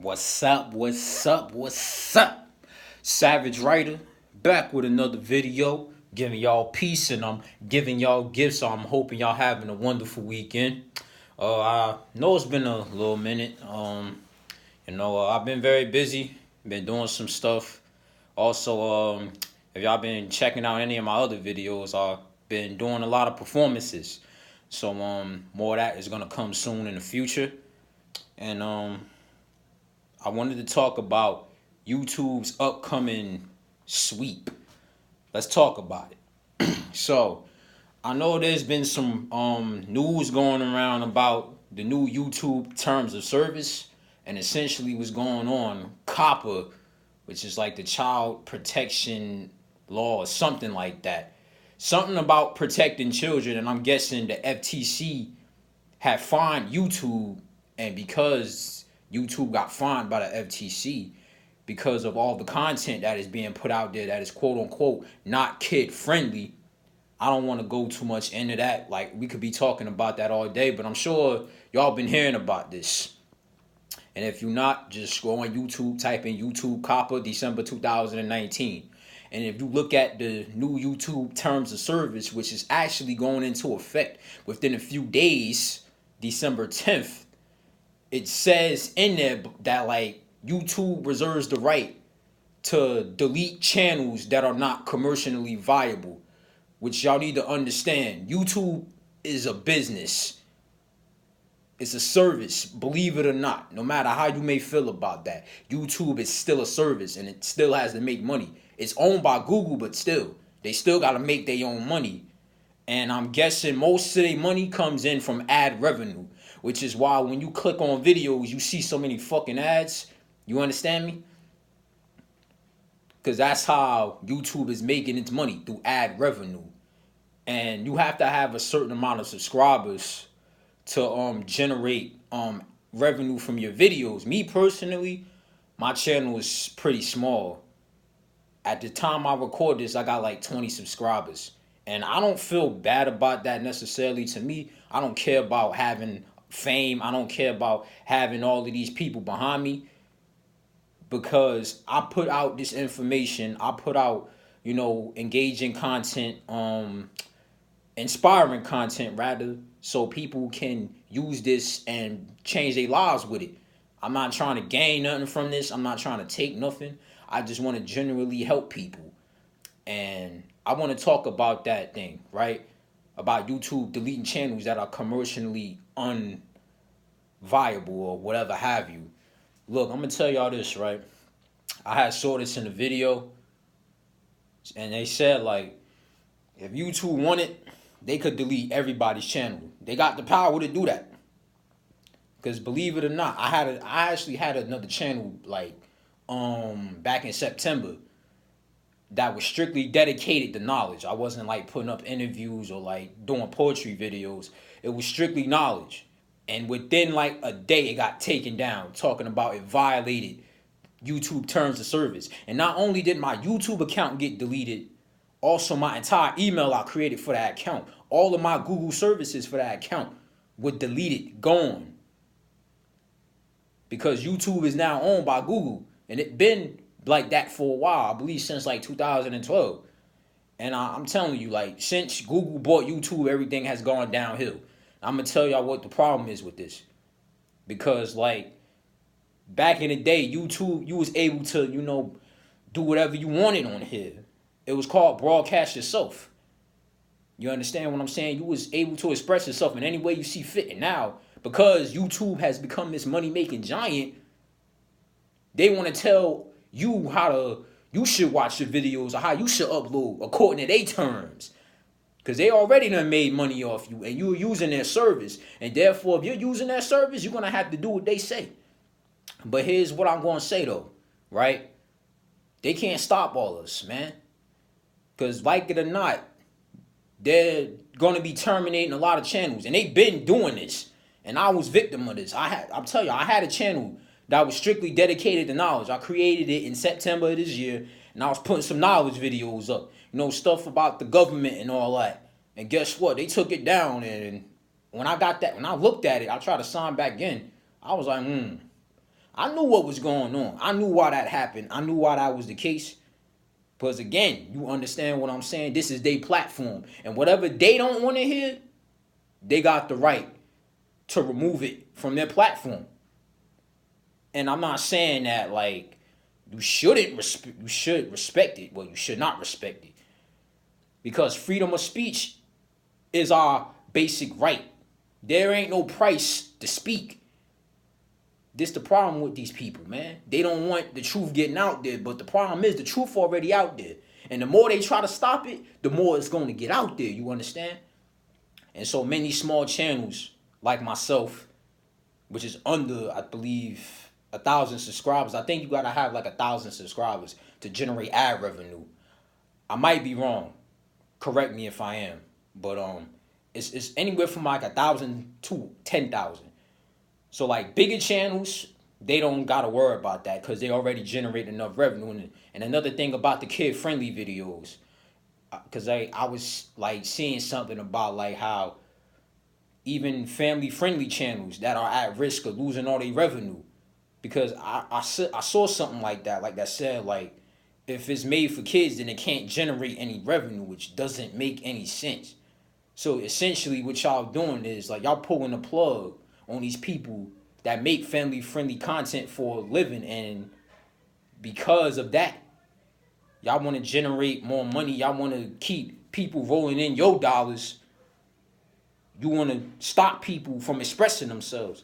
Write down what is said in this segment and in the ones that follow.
What's up? What's up? What's up? Savage Writer back with another video, giving y'all peace and I'm giving y'all gifts. So I'm hoping y'all having a wonderful weekend. I know it's been a little minute. I've been very busy, been doing some stuff. Also, if y'all been checking out any of my other videos, I've been doing a lot of performances. So more of that is gonna come soon in the future. And I wanted to talk about YouTube's upcoming sweep. Let's talk about it. So, I know there's been some news going around about the new YouTube terms of service and essentially what's going on. COPPA, which is like the Child Protection Law or something like that. Something about protecting children, and I'm guessing the FTC had fined YouTube, and because YouTube got fined by the FTC because of all the content that is being put out there that is quote unquote not kid friendly. I don't want to go too much into that. Like, we could be talking about that all day, but I'm sure y'all been hearing about this. And if you're not, just go on YouTube, type in YouTube COPPA December 2019. And if you look at the new YouTube terms of service, which is actually going into effect within a few days, December 10th, it says in there that like YouTube reserves the right to delete channels that are not commercially viable, which y'all need to understand. YouTube is a business. It's a service, believe it or not. No matter how you may feel about that, YouTube is still a service and it still has to make money. It's owned by Google, but still, they still got to make their own money. And I'm guessing most of their money comes in from ad revenue, which is why when you click on videos, you see so many fucking ads. You understand me? Because that's how YouTube is making its money, through ad revenue. And you have to have a certain amount of subscribers to generate revenue from your videos. Me personally, my channel is pretty small. At the time I record this, I got like 20 subscribers. And I don't feel bad about that necessarily. To me, I don't care about having fame. I don't care about having all of these people behind me, because I put out this information. I put out, engaging content, inspiring content rather, so people can use this and change their lives with it. I'm not trying to gain nothing from this. I'm not trying to take nothing. I just want to genuinely help people. And I want to talk about that thing, right? About YouTube deleting channels that are commercially unviable or whatever have you. Look, I'm going to tell y'all this, right? I had saw this in a video, and they said, like, if YouTube wanted, they could delete everybody's channel. They got the power to do that. Because believe it or not, I actually had another channel, like, back in September, that was strictly dedicated to knowledge. I wasn't like putting up interviews or like doing poetry videos. It was strictly knowledge. And within like a day, it got taken down, talking about it violated YouTube terms of service. And not only did my YouTube account get deleted, also my entire email I created for that account, all of my Google services for that account were deleted, gone. Because YouTube is now owned by Google. And it's been like that for a while, I believe since like 2012. And I'm telling you, like, since Google bought YouTube, everything has gone downhill. I'm going to tell y'all what the problem is with this. Because, like, back in the day, YouTube, you was able to, do whatever you wanted on here. It was called broadcast yourself. You understand what I'm saying? You was able to express yourself in any way you see fit. And now, because YouTube has become this money-making giant, they want to tell you you should watch the videos or how you should upload according to their terms. Because they already done made money off you and you're using their service. And therefore, if you're using their service, you're going to have to do what they say. But here's what I'm going to say, though, right? They can't stop all this, man. Because like it or not, they're going to be terminating a lot of channels. And they've been doing this. And I was victim of this. I'm telling you, I had a channel that was strictly dedicated to knowledge. I created it in September of this year. And I was putting some knowledge videos up. Stuff about the government and all that. And guess what? They took it down. And when I looked at it, I tried to sign back in. I was like, I knew what was going on. I knew why that happened. I knew why that was the case. Because again, you understand what I'm saying? This is their platform. And whatever they don't want to hear, they got the right to remove it from their platform. And I'm not saying that like you should respect it. Well, you should not respect it. Because freedom of speech is our basic right. There ain't no price to speak. This the problem with these people, man. They don't want the truth getting out there, but the problem is the truth already out there. And the more they try to stop it, the more it's going to get out there, you understand? And so many small channels like myself, which is under, I believe, 1,000 subscribers. I think you gotta have like 1,000 subscribers to generate ad revenue. I might be wrong. Correct me if I am. But it's anywhere from like 1,000 to 10,000. So like bigger channels, they don't gotta worry about that because they already generate enough revenue. And another thing about the kid-friendly videos, because I was like seeing something about like how even family-friendly channels that are at risk of losing all their revenue. Because I saw something like that said like if it's made for kids, then it can't generate any revenue, which doesn't make any sense. So essentially what y'all doing is like y'all pulling the plug on these people that make family friendly content for a living, and because of that, y'all want to generate more money, y'all want to keep people rolling in your dollars, you want to stop people from expressing themselves.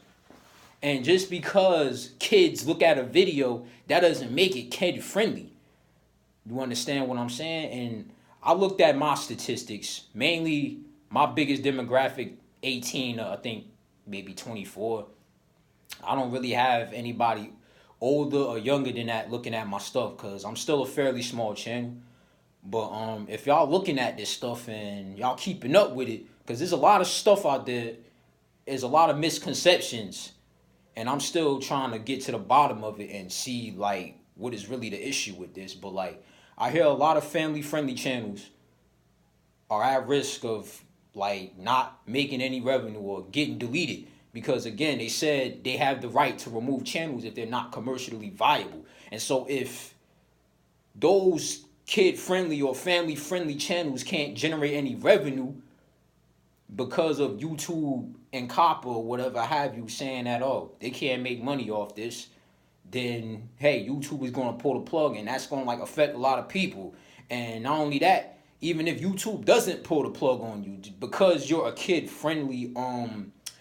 And just because kids look at a video, that doesn't make it kid friendly. You understand what I'm saying? And I looked at my statistics. Mainly, my biggest demographic, 18, I think maybe 24. I don't really have anybody older or younger than that looking at my stuff because I'm still a fairly small channel. But if y'all looking at this stuff and y'all keeping up with it, because there's a lot of stuff out there, there's a lot of misconceptions, and I'm still trying to get to the bottom of it and see like what is really the issue with this. But like I hear a lot of family friendly channels are at risk of like not making any revenue or getting deleted because again they said they have the right to remove channels if they're not commercially viable. And so if those kid friendly or family friendly channels can't generate any revenue because of YouTube and copper or whatever have you saying that they can't make money off this, then hey, YouTube is going to pull the plug, and that's going to like affect a lot of people. And not only that, even if YouTube doesn't pull the plug on you because you're a kid friendly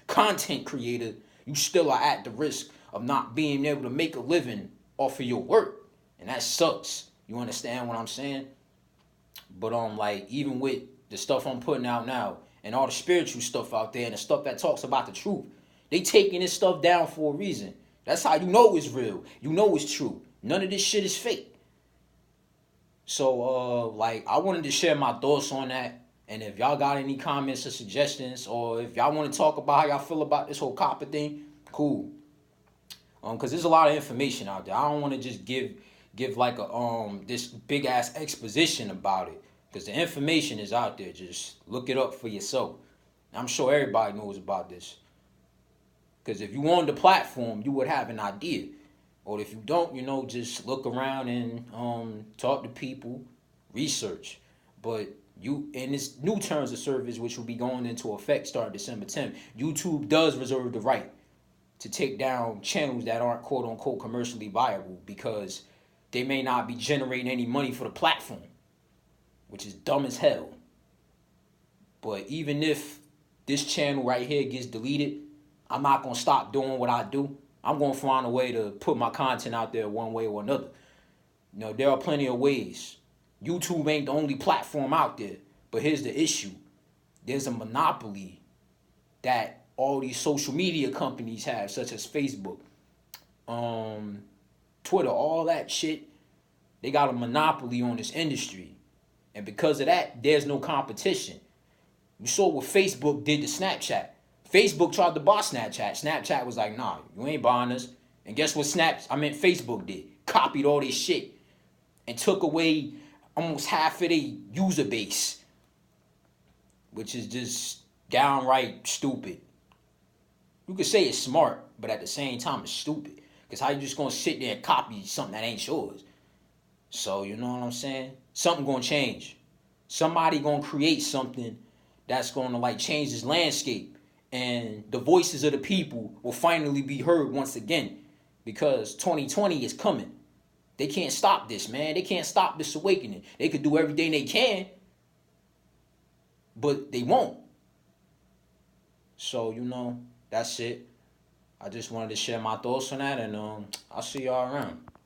content creator, you still are at the risk of not being able to make a living off of your work, and that sucks. You understand what I'm saying? But like even with the stuff I'm putting out now and all the spiritual stuff out there and the stuff that talks about the truth, they taking this stuff down for a reason. That's how you know it's real. You know it's true. None of this shit is fake. So like I wanted to share my thoughts on that. And if y'all got any comments or suggestions, or if y'all want to talk about how y'all feel about this whole copper thing, cool. Because there's a lot of information out there. I don't want to just give like a this big ass exposition about it, because the information is out there. Just look it up for yourself. I'm sure everybody knows about this. Because if you on the platform, you would have an idea. Or if you don't, just look around and talk to people, research. But you in this new terms of service, which will be going into effect starting December 10th, YouTube does reserve the right to take down channels that aren't quote unquote commercially viable because they may not be generating any money for the platform, which is dumb as hell. But even if this channel right here gets deleted, I'm not going to stop doing what I do. I'm going to find a way to put my content out there one way or another. There are plenty of ways. YouTube ain't the only platform out there. But here's the issue. There's a monopoly that all these social media companies have, such as Facebook, Twitter, all that shit. They got a monopoly on this industry. And because of that, there's no competition. You saw what Facebook did to Snapchat. Facebook tried to buy Snapchat. Snapchat was like, nah, you ain't buying us. And guess what Facebook did? Copied all this shit and took away almost half of their user base, which is just downright stupid. You could say it's smart, but at the same time, it's stupid. Because how you just gonna sit there and copy something that ain't yours? So you know what I'm saying? Something gonna change. Somebody gonna create something that's gonna like change this landscape, and the voices of the people will finally be heard once again, because 2020 is coming. They can't stop this, man. They can't stop this awakening. They could do everything they can, but they won't. So, that's it. I just wanted to share my thoughts on that, and I'll see y'all around.